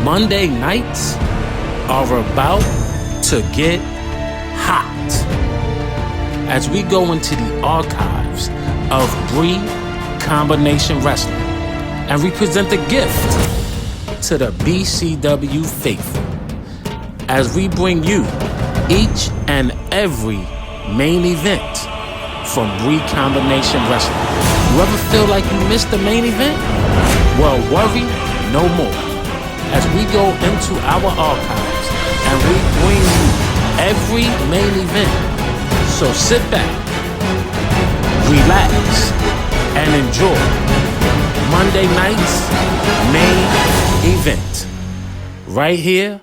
Monday nights are about to get hot as we go into the archives of Bree Combination Wrestling and we present the gift to the BCW faithful as we bring you each and every main event from Bree Combination Wrestling. You ever feel like you missed the main event? Well, worry no more as we go into our archives and we bring you every main event. So sit back, relax, and enjoy Monday night's main event right here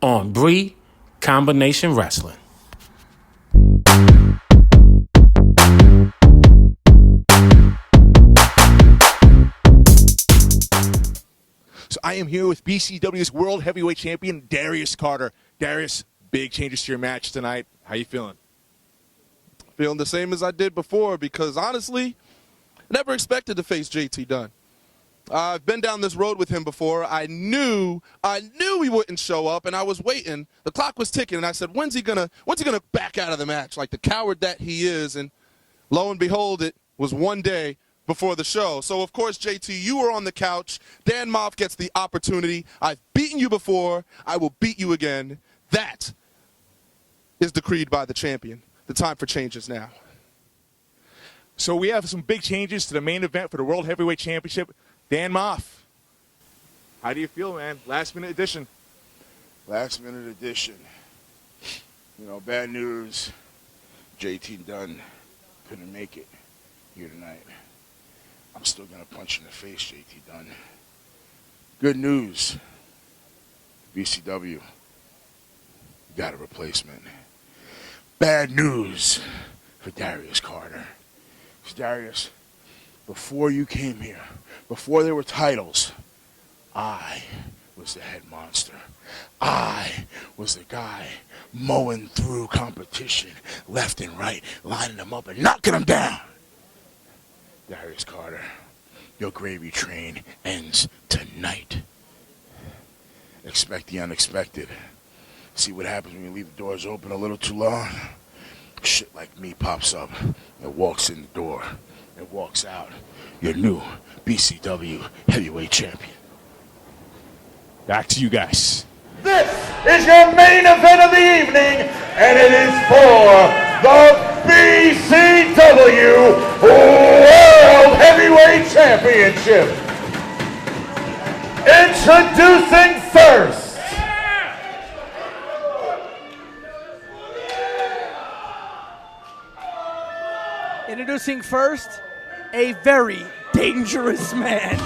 on Bree Combination Wrestling. So I am here with BCW's World Heavyweight Champion, Darius Carter. Darius, big changes to your match tonight. How you feeling? Feeling the same as I did before because, honestly, never expected to face JT Dunn. I've been down this road with him before. I knew he wouldn't show up, and I was waiting. The clock was ticking, and I said, when's he gonna back out of the match, like the coward that he is? And lo and behold, it was one day before the show. So, of course, JT, you were on the couch. Dan Maff gets the opportunity. I've beaten you before. I will beat you again. That is decreed by the champion. The time for change is now. So we have some big changes to the main event for the World Heavyweight Championship. Dan Maff, how do you feel, man? Last minute edition. Last minute edition. You know, bad news. JT Dunn couldn't make it here tonight. I'm still going to punch in the face, JT Dunn. Good news. BCW, you got a replacement. Bad news for Darius Carter. Darius, before you came here, before there were titles, I was the head monster. I was the guy mowing through competition left and right, lining them up and knocking them down. Darius Carter, your gravy train ends tonight. Expect the unexpected. See what happens when you leave the doors open a little too long? Shit like me pops up and walks in the door and walks out. Your new BCW heavyweight champion. Back to you guys. This is your main event of the evening, and it is for the BCW World Heavyweight Championship. Introducing first, a very dangerous man.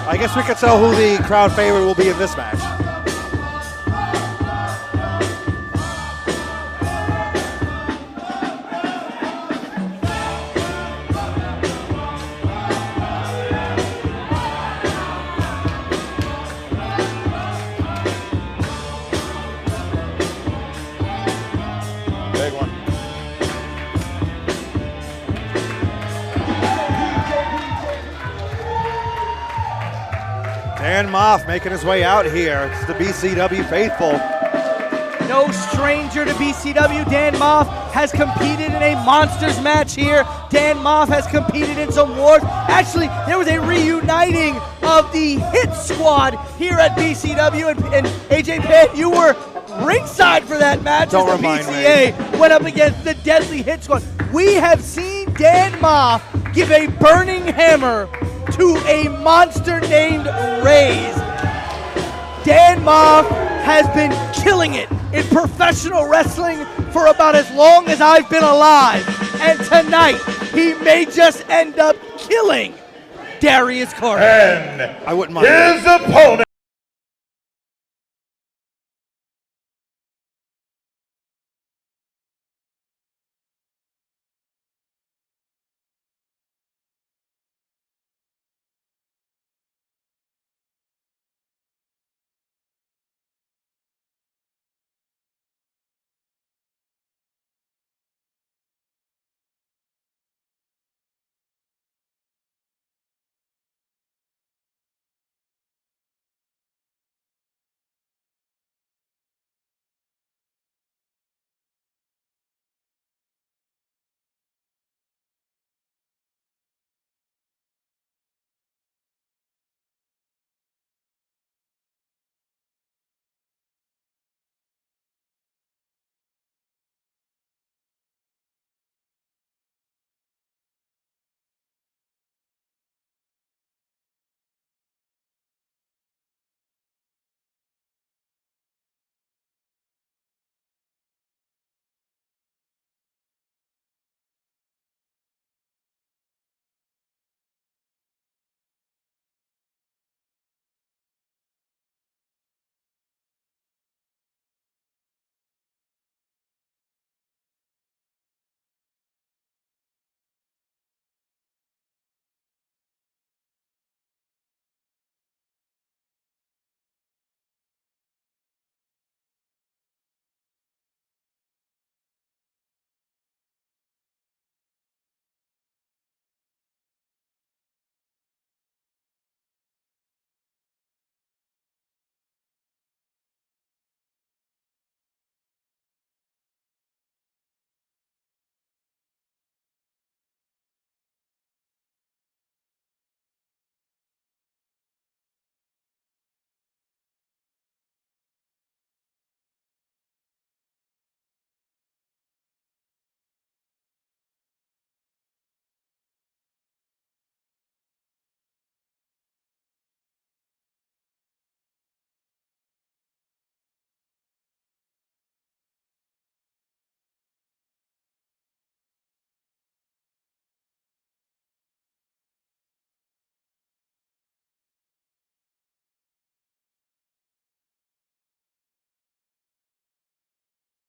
I guess we could tell who the crowd favorite will be in this match. Big one. Dan Maff making his way out here. It's the BCW faithful. No stranger to BCW. Dan Maff has competed in a Monsters match here. Dan Maff has competed in some wars. Actually, there was a reuniting of the Hit Squad here at BCW. And AJ Penn, you were ringside for that match. Don't as the remind BCA went up against the Deadly Hit Squad. We have seen Dan Maff give a burning hammer to a monster named Raze. Dan Maff has been killing it in professional wrestling for about as long as I've been alive. And tonight, he may just end up killing Darius Carter. and I wouldn't mind. his opponent.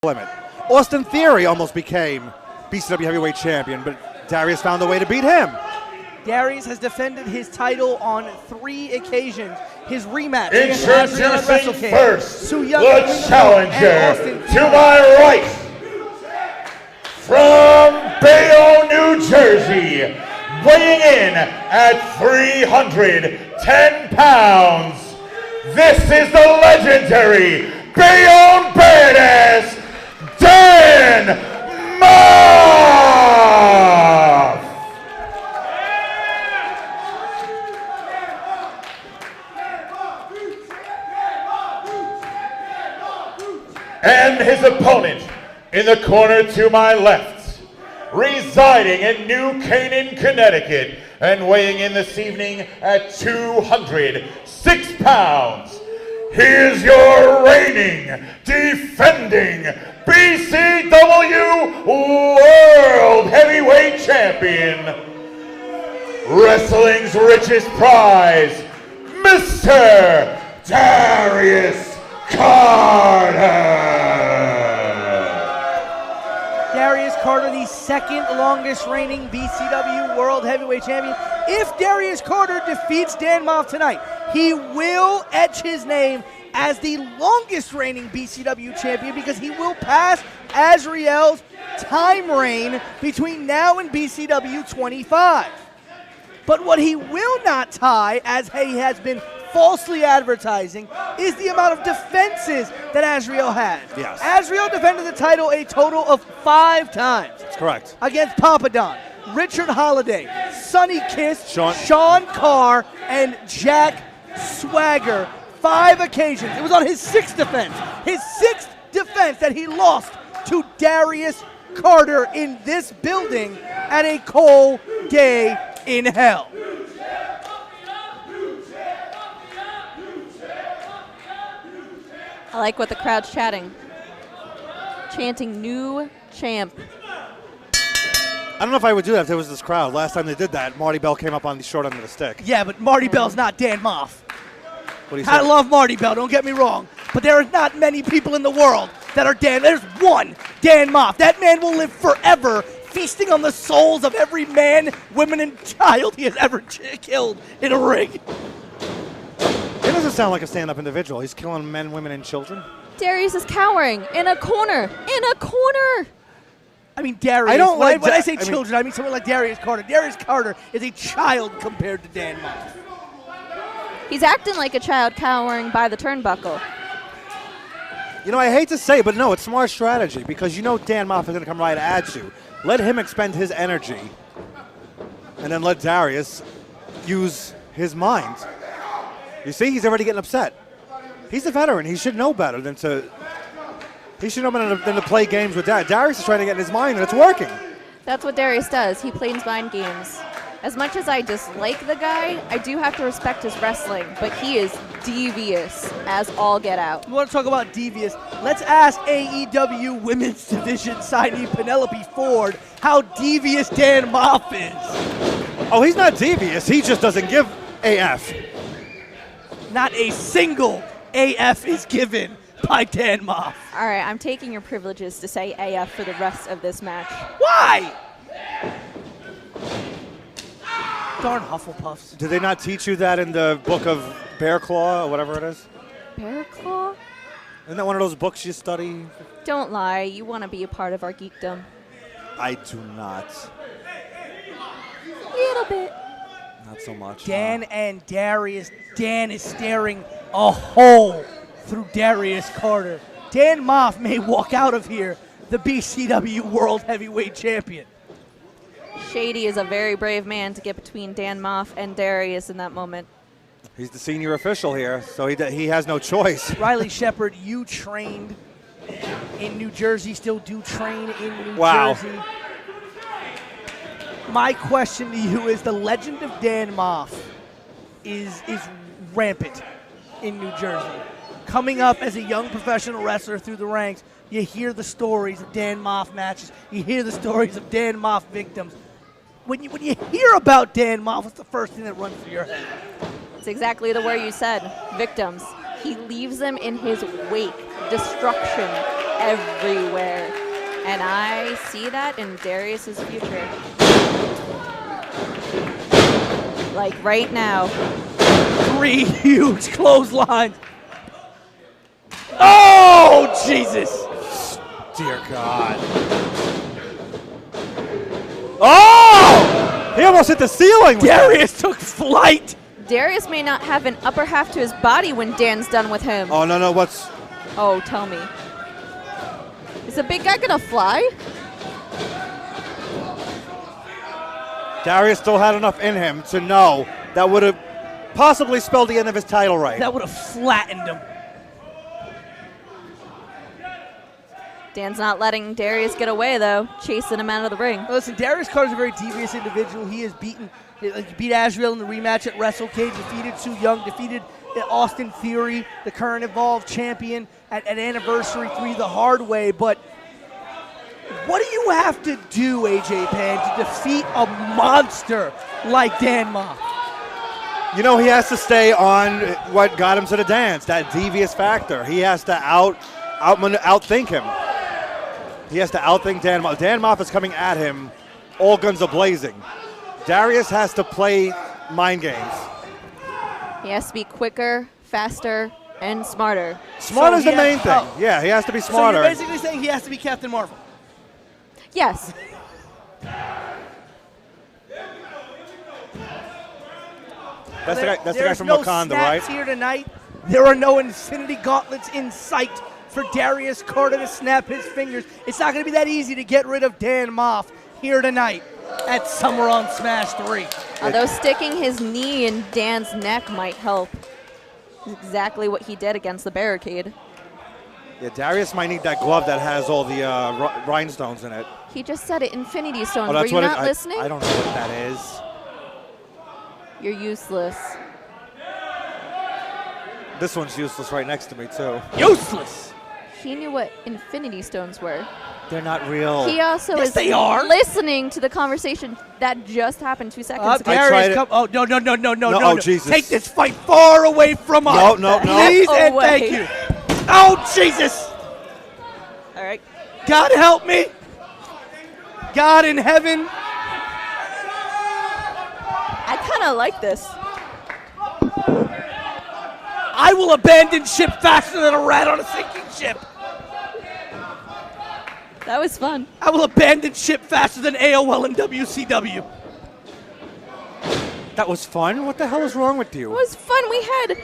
limit. Austin Theory almost became BCW heavyweight champion, but Darius found a way to beat him. Darius has defended his title on 3 occasions. His rematch. Introducing first, the challenger to my right, from Bayonne, New Jersey, weighing in at 310 pounds. This is the legendary Bayonne Badass, Dan Maff. And his opponent in the corner to my left, residing in New Canaan, Connecticut, and weighing in this evening at 206 pounds. Here's your reigning, defending BCW World Heavyweight Champion, wrestling's richest prize, Mr. Darius Carter. Darius Carter, the second longest reigning BCW World Heavyweight Champion. If Darius Carter defeats Dan Maff tonight, he will etch his name as the longest reigning BCW champion because he will pass Azriel's time reign between now and BCW 25. But what he will not tie, as he has been falsely advertising, is the amount of defenses that Azriel has. Yes. Azriel defended the title a total of 5 times. That's correct. Against Papa Don, Richard Holiday, Sonny Kiss, Sean Carr, and Jack Swagger. 5 occasions. It was on his 6th defense. His 6th defense that he lost to Darius Carter in this building at a cold day in hell. I like what the crowd's chanting new champ. I don't know if I would do that if there was this crowd. Last time they did that, Marty Bell came up on the short end of the stick. Yeah, but Marty Bell's not Dan Maff. What do you I say? love Marty Bell, don't get me wrong, but there are not many people in the world that are Dan. There's one, Dan Maff. That man will live forever, feasting on the souls of every man, woman, and child he has ever killed in a ring. He doesn't sound like a stand-up individual. He's killing men, women, and children. Darius is cowering in a corner. I mean, Darius. I don't like when I Da- say I mean- children, I mean someone like Darius Carter. Darius Carter is a child compared to Dan Maff. He's acting like a child cowering by the turnbuckle. You know, I hate to say, but no, it's smart strategy because you know Dan Maff is going to come right at you. Let him expend his energy, and then let Darius use his mind. You see, he's already getting upset. He's a veteran. He should know better than to. He should know better than to play games with Darius. Darius is trying to get in his mind, and it's working. That's what Darius does. He plays mind games. As much as I dislike the guy, I do have to respect his wrestling, but he is devious as all get out. We want to talk about devious. Let's ask AEW Women's Division signee Penelope Ford how devious Dan Maff is. Oh, he's not devious. He just doesn't give AF. Not a single AF is given by Dan Maff. All right, I'm taking your privileges to say AF for the rest of this match. Why? Darn Hufflepuffs. Did they not teach you that in the book of Bear Claw or whatever it is? Bear Claw? Isn't that one of those books you study? Don't lie. You want to be a part of our geekdom. I do not. A little bit. Not so much. Dan and Darius. Dan is staring a hole through Darius Carter. Dan Maff may walk out of here the BCW World Heavyweight Champion. Shady is a very brave man to get between Dan Maff and Darius in that moment. He's the senior official here, so he has no choice. Riley Shepard, you trained in New Jersey, still do train in New Jersey. My question to you is, the legend of Dan Maff is rampant in New Jersey. Coming up as a young professional wrestler through the ranks, you hear the stories of Dan Maff matches. You hear the stories of Dan Maff victims. When you hear about Dan Maff, what's the first thing that runs through your head? It's exactly the word you said. Victims. He leaves them in his wake. Destruction. everywhere. And I see that in Darius's future. Like right now. 3 huge clotheslines. Oh, Jesus. Dear God. Oh! He almost hit the ceiling. Darius took flight. Darius may not have an upper half to his body when Dan's done with him. Oh, no, what's... Oh, tell me. Is the big guy gonna fly? Darius still had enough in him to know that would have possibly spelled the end of his title reign. That would have flattened him. Dan's not letting Darius get away, though, chasing him out of the ring. Listen, Darius Carter's a very devious individual. He has beat Azrael in the rematch at WrestleCade, defeated Su Yung, defeated Austin Theory, the current Evolve champion, at Anniversary 3 the hard way. But what do you have to do, AJ Pan, to defeat a monster like Dan Maff? You know, he has to stay on what got him to the dance, that devious factor. He has to outthink him. He has to outthink Dan Maff. Dan Maff is coming at him, all guns are blazing. Darius has to play mind games. He has to be quicker, faster, and smarter. Smart is the main thing. Yeah, he has to be smarter. So you're basically saying he has to be Captain Marvel? Yes. That's the guy from Wakanda, right? There's no snaps here tonight. There are no Infinity Gauntlets in sight for Darius Carter to snap his fingers. It's not going to be that easy to get rid of Dan Maff here tonight at Summer on Smash 3. Although sticking his knee in Dan's neck might help. Exactly what he did against the barricade. Yeah, Darius might need that glove that has all the rhinestones in it. He just said it, Infinity Stones. Oh, Were you not listening? I don't know what that is. You're useless. This one's useless right next to me, too. Useless! He knew what Infinity Stones were. They're not real. He also is listening to the conversation that just happened 2 seconds ago. Darius, oh, no. Oh, Jesus. Take this fight far away from us. No. Please and thank you. Oh, Jesus. All right. God help me. God in heaven. I kind of like this. I will abandon ship faster than a rat on a sinking ship. That was fun. I will abandon ship faster than AOL and WCW. That was fun? What the hell is wrong with you? It was fun. We had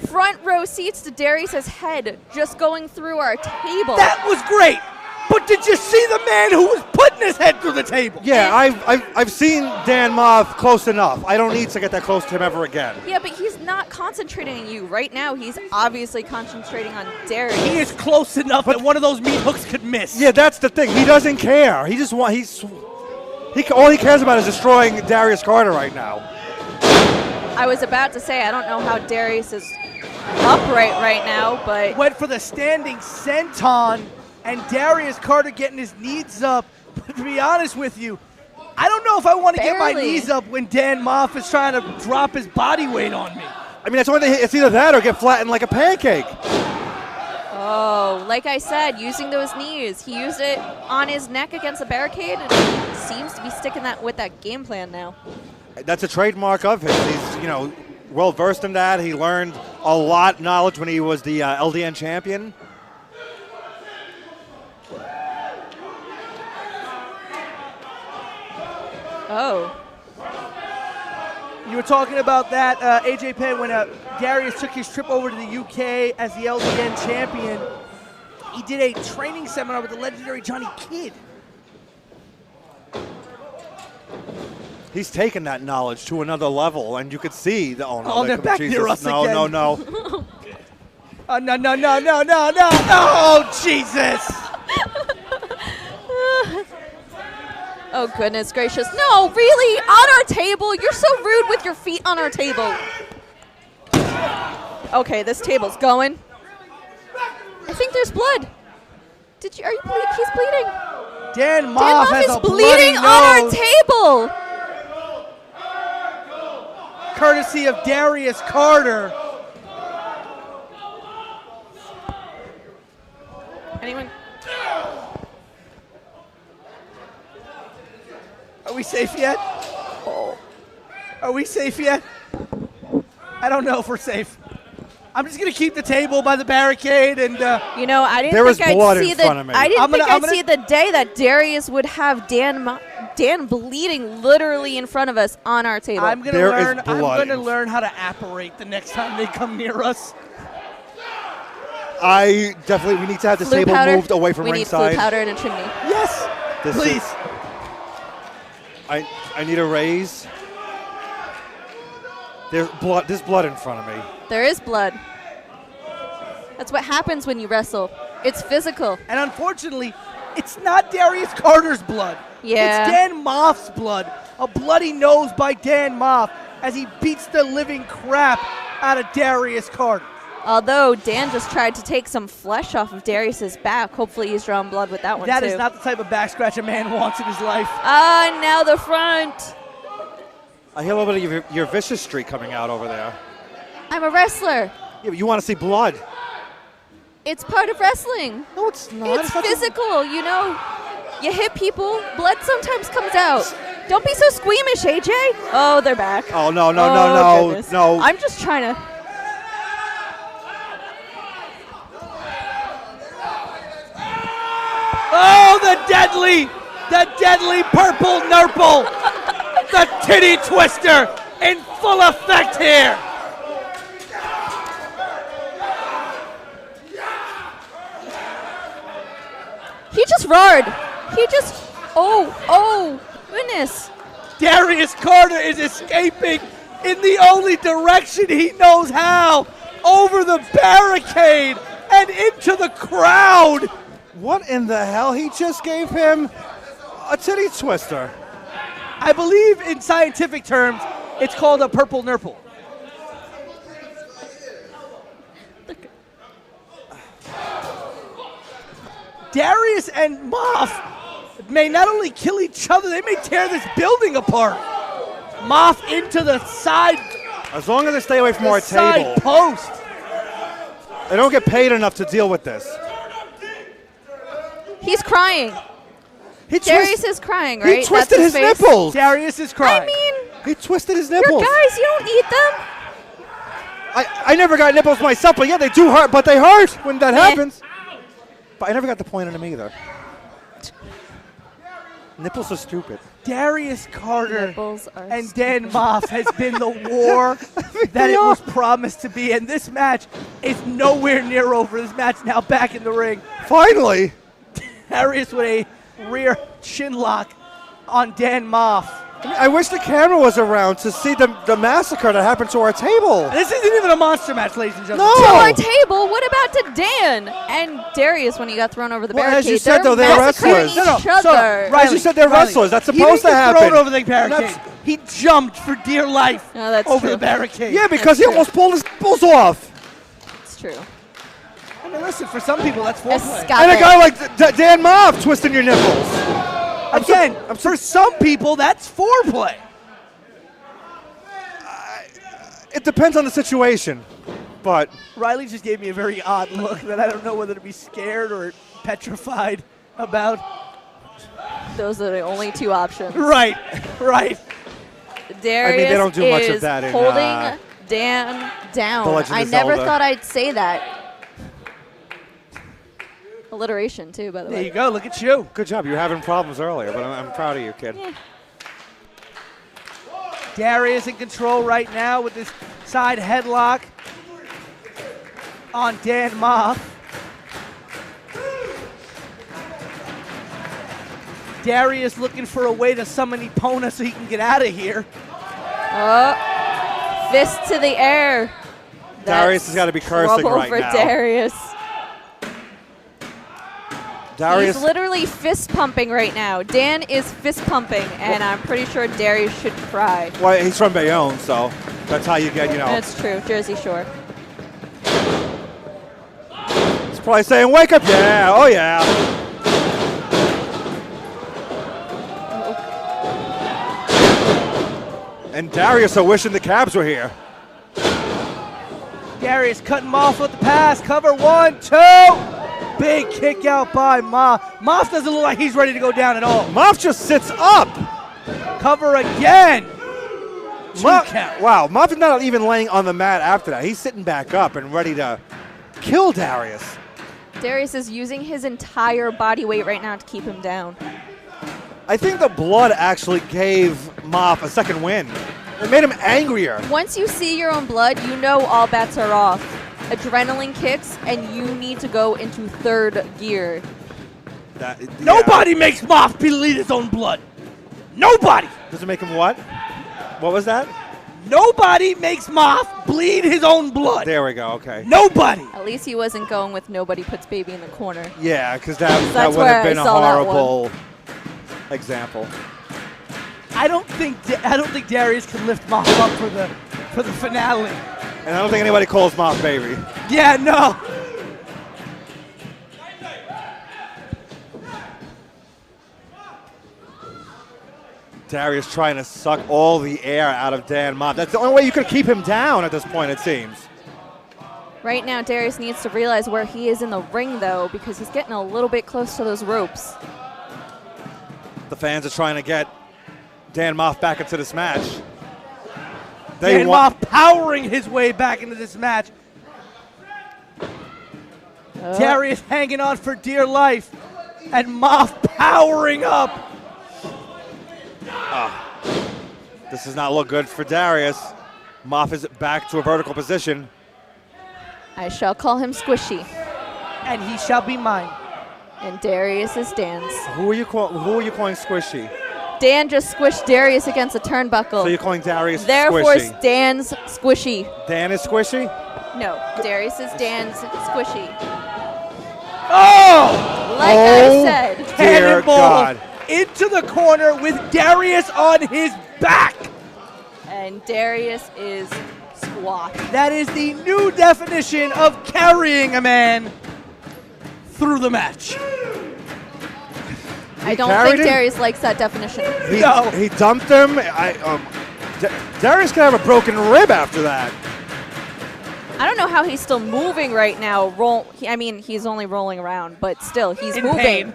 front row seats to Darius's head just going through our table. That was great. But did you see the man who was putting his head through the table? Yeah, I've seen Dan Maff close enough. I don't need to get that close to him ever again. Yeah, but he's not concentrating on you. Right now, he's obviously concentrating on Darius. He is close enough that one of those meat hooks could miss. Yeah, that's the thing. He doesn't care. He just all he cares about is destroying Darius Carter right now. I was about to say, I don't know how Darius is upright right now, but... Went for the standing senton, and Darius Carter getting his knees up. But to be honest with you, I don't know if I want to get my knees up when Dan Maff is trying to drop his body weight on me. I mean, it's either that or get flattened like a pancake. Oh, like I said, using those knees. He used it on his neck against the barricade, and seems to be sticking with that game plan now. That's a trademark of his. He's, well versed in that. He learned a lot of knowledge when he was the LDN champion. Oh. You were talking about that, AJ Penn, when Darius took his trip over to the UK as the LDN champion. He did a training seminar with the legendary Johnny Kidd. He's taken that knowledge to another level, and you could see the they're back near us No. no. Oh, Jesus. Oh, goodness gracious. No, really? On our table? You're so rude with your feet on our table. Okay, this table's going. I think there's blood. Are you bleeding? He's bleeding. Dan Maff has is a bleeding on our table. Courtesy of Darius Carter. Anyone? we safe yet? Are we safe yet? I don't know if we're safe. I'm just gonna keep the table by the barricade, and You know, I didn't There was think blood I'd see in the. front of me. I didn't I'm think gonna- I'd I'm gonna- see the day that Darius would have Dan bleeding literally in front of us on our table. I'm gonna There is learn. I'm blood gonna in- learn how to apparate the next time they come near us. We need to have this Flu table powder. moved away from we ringside. need flu powder and a chimney. Yes, This please. is- I need a raise. There's blood in front of me. There is blood. That's what happens when you wrestle. It's physical. And unfortunately, it's not Darius Carter's blood. Yeah. It's Dan Maff's blood. A bloody nose by Dan Maff as he beats the living crap out of Darius Carter. Although Dan just tried to take some flesh off of Darius's back. Hopefully he's drawn blood with that one That too. is not the type of back scratch a man wants in his life. Ah, now the front. I hear a little bit of your vicious streak coming out over there. I'm a wrestler. Yeah, but you want to see blood? It's part of wrestling. No, it's not. It's physical, you know. You hit people, blood sometimes comes out. Don't be so squeamish, AJ. Oh, they're back. Oh no Goodness. no! I'm just trying to. Oh, the deadly purple nurple. The titty twister in full effect here. He just roared. He just. Oh, goodness. Darius Carter is escaping in the only direction he knows how, over the barricade and into the crowd. What in the hell? He just gave him a titty twister. I believe in scientific terms, it's called a purple nurple. Darius and Maff may not only kill each other, they may tear this building apart. Maff into the side, As long as they stay away from our side table, post. they don't get paid enough to deal with this. He's crying. He Darius is crying, right? He twisted That's his face? nipples. Darius is crying. I mean, He twisted his you're nipples. guys, you don't eat them. I never got nipples myself, but yeah, they do hurt. But they hurt when that happens. But I never got the point in them either. Nipples are stupid. Darius Carter Nipples are and Dan Maff has been the war that it was promised to be, and this match is nowhere near over. This match now back in the ring. Finally. Darius with a rear chin lock on Dan Maff. I wish the camera was around to see the massacre that happened to our table. This isn't even a monster match, ladies and gentlemen. To No. our table. What about to Dan and Darius when he got thrown over the Well, barricade? as you said, though, they're massacring wrestlers. each So, other. As you said, they're wrestlers. That's he supposed didn't to get happen. thrown over the barricade. That's- He jumped for dear life No, that's over true. the barricade. Yeah, because he almost pulled his nipples off. It's true. I mean, listen, for some people, that's foreplay. Escape. And a guy like Dan Maff twisting your nipples. Again, for some people, that's foreplay. It depends on the situation, but Riley just gave me a very odd look that I don't know whether to be scared or petrified about. Those are the only two options. Right. Darius they don't do much of is that in, holding Dan down. The Legend I of never Zelda. thought I'd say that. Alliteration, too, by the There way. you go. Look at you. good job. You were having problems earlier, but I'm proud of you, kid. Yeah. Darius in control right now with this side headlock on Dan Maff. Darius looking for a way to summon Epona so he can get out of here. Oh, fist to the air. Darius has got to be cursing Trouble right for now. Darius. Darius, He's literally fist pumping right now. Dan is fist pumping, and I'm pretty sure Darius should cry. well, he's from Bayonne, so that's how you get, That's true, Jersey Shore. He's probably saying, wake up. Yeah, oh yeah. And Darius are wishing the Cabs were here. Darius cutting Moff with the pass. Cover 1, 2. Big kick out by Moff. Moff doesn't look like he's ready to go down at all. Maff just sits up. cover again. Count. Wow, Muff's not even laying on the mat after that. He's sitting back up and ready to kill Darius. Darius is using his entire body weight right now to keep him down. I think the blood actually gave Maff a second win. It made him angrier. Once you see your own blood, you know all bets are off. Adrenaline kicks, and you need to go into third gear. Nobody makes Maff bleed his own blood. Nobody. Does it make him what? What was that? Nobody makes Maff bleed his own blood. There we go, okay. Nobody. At least he wasn't going with nobody puts baby in the corner. Yeah, because that would where have I been a saw that horrible example. I don't think Darius can lift Maff up for the finale. And I don't think anybody calls Maff baby. Yeah, no. Darius trying to suck all the air out of Dan Maff. That's the only way you could keep him down at this point, it seems. Right now, Darius needs to realize where he is in the ring, though, because he's getting a little bit close to those ropes. The fans are trying to get Dan Maff back into this match. Dan Maff powering his way back into this match. Darius hanging on for dear life, and Maff powering up. This does not look good for Darius. Maff is back to a vertical position. I shall call him Squishy. And he shall be mine. And Darius is Dan's. Who are you calling Squishy? Dan just squished Darius against a turnbuckle. So you're calling Darius Therefore, Squishy? Dan's Squishy. Dan is Squishy? No, Darius is Dan's Squishy. Oh! Like I said. Dear God. Into the corner with Darius on his back. And Darius is squashed. That is the new definition of carrying a man through the match. I don't carried think him? Darius likes that definition. He dumped him. Darius could have a broken rib after that. I don't know how he's still moving right now. He's only rolling around, but still, he's moving.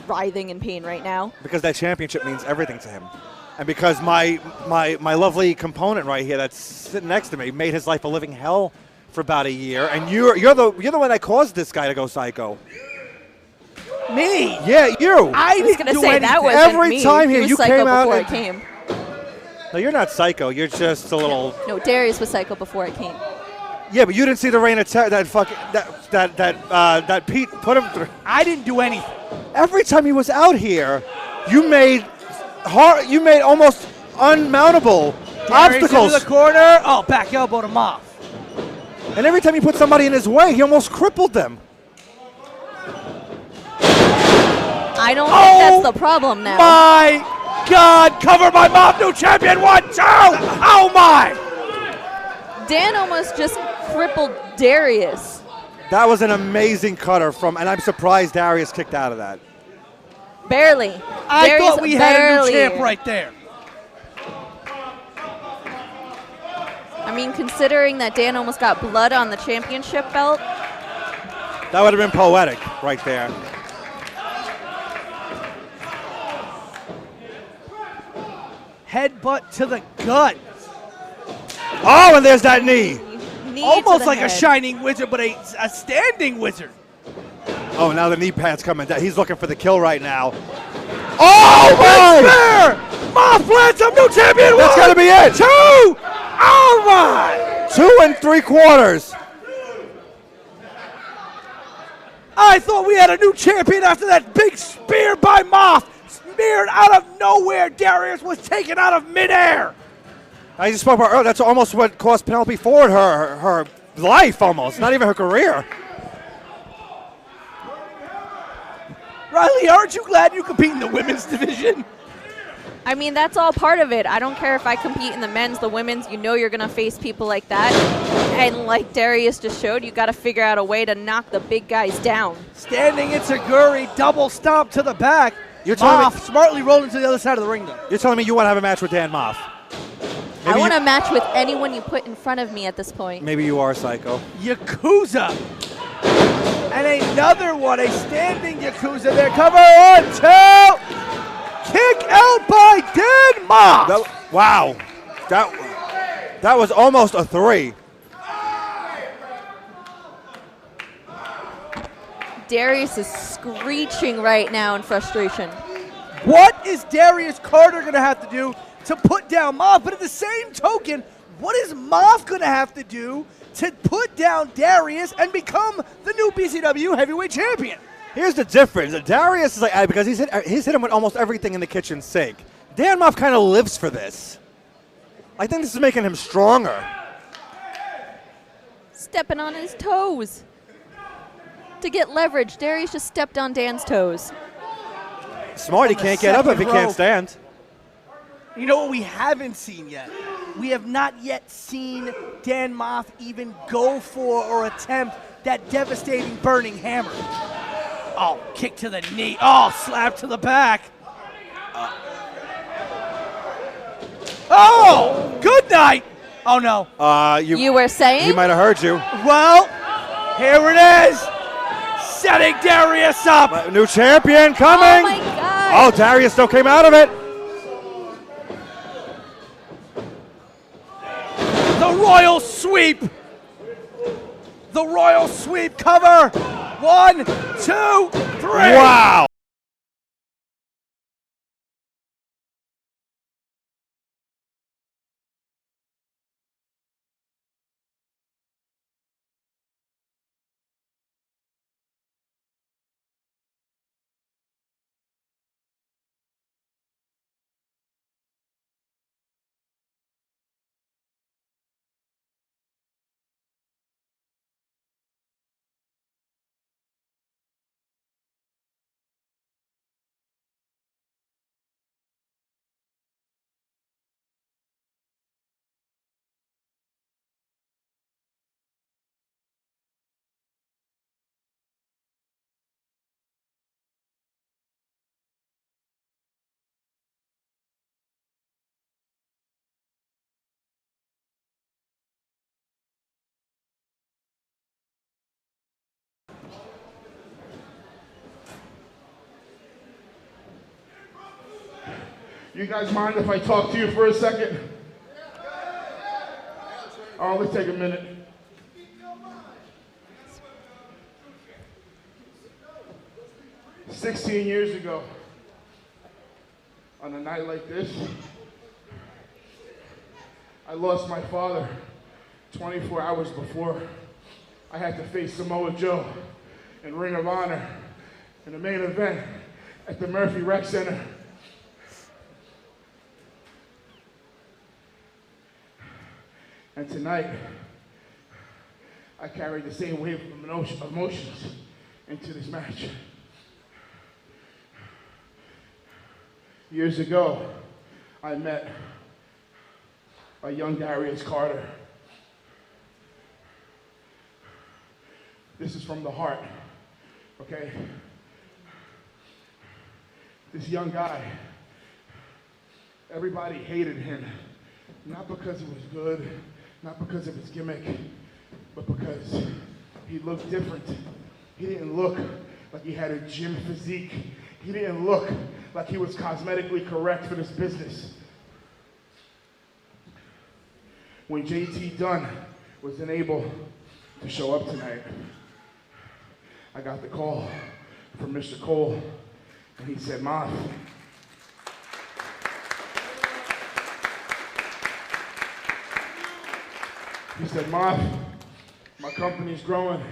Writhing in pain right now. Because that championship means everything to him. And because my lovely component right here that's sitting next to me made his life a living hell for about a year. And you're the one that caused this guy to go psycho. Me? Yeah, you. I was going to say that wasn't every me. time He here was you psycho came out. before I came. No, you're not psycho. You're just a little. No, Darius was psycho before I came. Yeah, but you didn't see the reign of terror that Pete put him through. I didn't do anything. Every time he was out here, you made almost unmountable obstacles. Into the corner. Oh, back elbow to Maff. And every time you put somebody in his way, he almost crippled them. I don't think that's the problem now. My God, covered by Maff, new champion, 1, 2. Oh my! Dan almost just crippled Darius. That was an amazing cutter and I'm surprised Darius kicked out of that. Barely. I Darius thought we had a new barely. champ right there. I mean, considering that Dan almost got blood on the championship belt. That would have been poetic right there. Headbutt to the gut. Oh, and there's that knee. Knee Almost to the like head. a shining wizard, but a standing wizard. Oh, now the knee pad's coming down. He's looking for the kill right now. Oh, my! Maff lands up, new champion. That's got to be it. 2. All right. 2 3/4. I thought we had a new champion after that big spear by Maff. Speared out of nowhere. Darius was taken out of midair. I just spoke about earlier. That's almost what cost Penelope Ford her life, almost. Not even her career. Riley, aren't you glad you compete in the women's division? I mean, that's all part of it. I don't care if I compete in the men's, the women's. You know you're going to face people like that. And like Darius just showed, you got to figure out a way to knock the big guys down. Standing Itsuguri, double stomp to the back. You're telling Maff smartly rolling to the other side of the ring, though. You're telling me you want to have a match with Dan Maff? I want to match with anyone you put in front of me at this point. Maybe you are psycho. Yakuza. And another one, a standing Yakuza there. Cover 1, 2. kick out by Dan Maff. Wow. That was almost a 3. Darius is screeching right now in frustration. What is Darius Carter going to have to do to put down Maff? But at the same token, what is Maff going to have to do to put down Darius and become the new BCW heavyweight champion? Here's the difference. Darius is like, because he's hit him with almost everything in the kitchen sink. Dan Maff kind of lives for this. I think this is making him stronger. Stepping on his toes. To get leverage, Darius just stepped on Dan's toes. Smart, he can't get up if he can't stand. You know what we haven't seen yet? We have not yet seen Dan Maff even go for or attempt that devastating burning hammer. Oh, kick to the knee. Oh, slap to the back. Oh, good night. Oh, no. You were saying? He might have heard you. Well, here it is. Setting Darius up. New champion coming. Oh, my God. Oh, Darius still came out of it. The Royal Sweep. The Royal Sweep cover. 1, 2, 3. Wow. You guys mind if I talk to you for a second? Oh, let's take a minute. "16 years ago, on a night like this, I lost my father 24 hours before I had to face Samoa Joe in Ring of Honor in the main event at the Murphy Rec Center. And tonight, I carried the same wave of emotions into this match. Years ago, I met a young Darius Carter. This is from the heart, okay? This young guy, everybody hated him, not because he was good, not because of his gimmick, but because he looked different. He didn't look like he had a gym physique. He didn't look like he was cosmetically correct for this business. When JT Dunn was unable to show up tonight, I got the call from Mr. Cole, and he said, "Maff, Maff, my company's growing.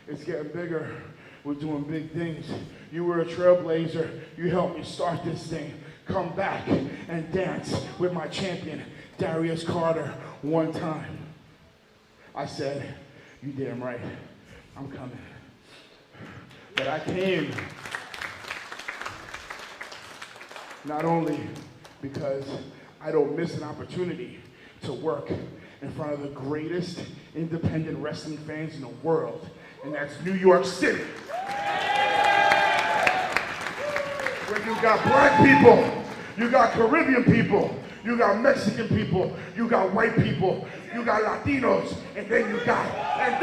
It's getting bigger. We're doing big things. You were a trailblazer. You helped me start this thing. Come back and dance with my champion, Darius Carter, one time." I said, "You damn right. I'm coming." But I came not only because I don't miss an opportunity to work in front of the greatest independent wrestling fans in the world, and that's New York City. Where you got black people, you got Caribbean people, you got Mexican people, you got white people, you got Latinos, and then you got, and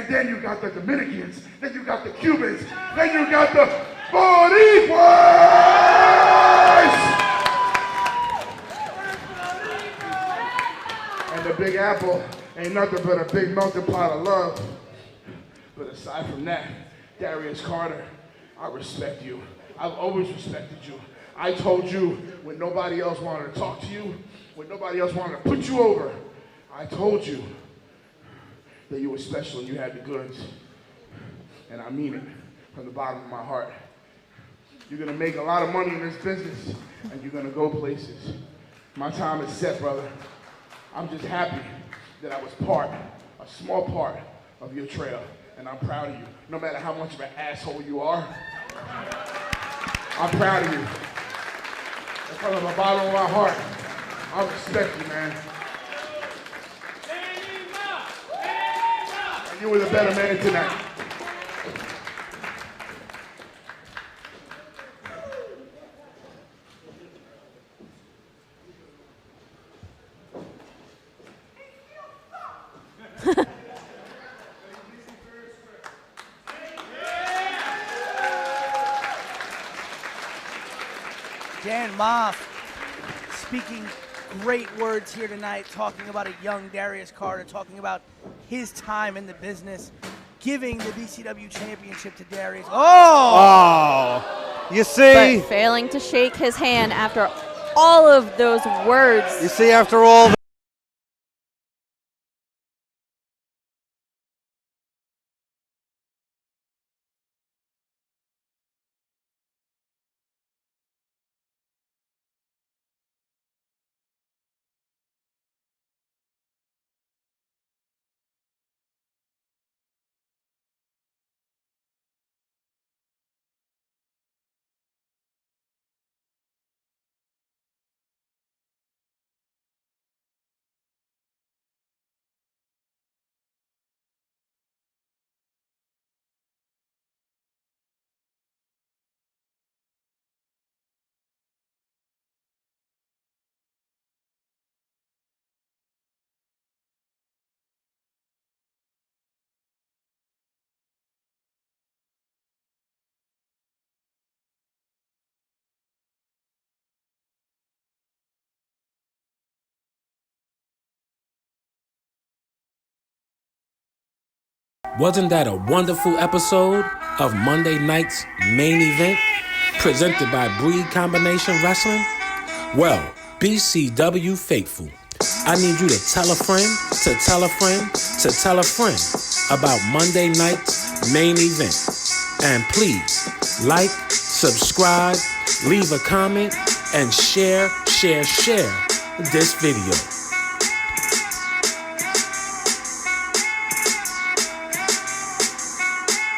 then you got the Dominicans, then you got the Cubans, then you got the Boricuas! Big Apple ain't nothing but a big melting pot of love. But aside from that, Darius Carter, I respect you. I've always respected you. I told you when nobody else wanted to talk to you, when nobody else wanted to put you over, I told you that you were special and you had the goods. And I mean it from the bottom of my heart. You're gonna make a lot of money in this business and you're gonna go places. My time is set, brother. I'm just happy that I was a small part of your trail, and I'm proud of you. No matter how much of an asshole you are, I'm proud of you. And from the bottom of my heart, I respect you, man. And you were the better man tonight. Dan Maff speaking great words here tonight, talking about a young Darius Carter, talking about his time in the business, giving the BCW championship to Darius. Oh! You see? But failing to shake his hand after all of those words. You see, after all Wasn't that a wonderful episode of Monday night's main event presented by Breed Combination Wrestling? Well, BCW faithful, I need you to tell a friend to tell a friend to tell a friend about Monday night's main event. And please like, subscribe, leave a comment, and share this video.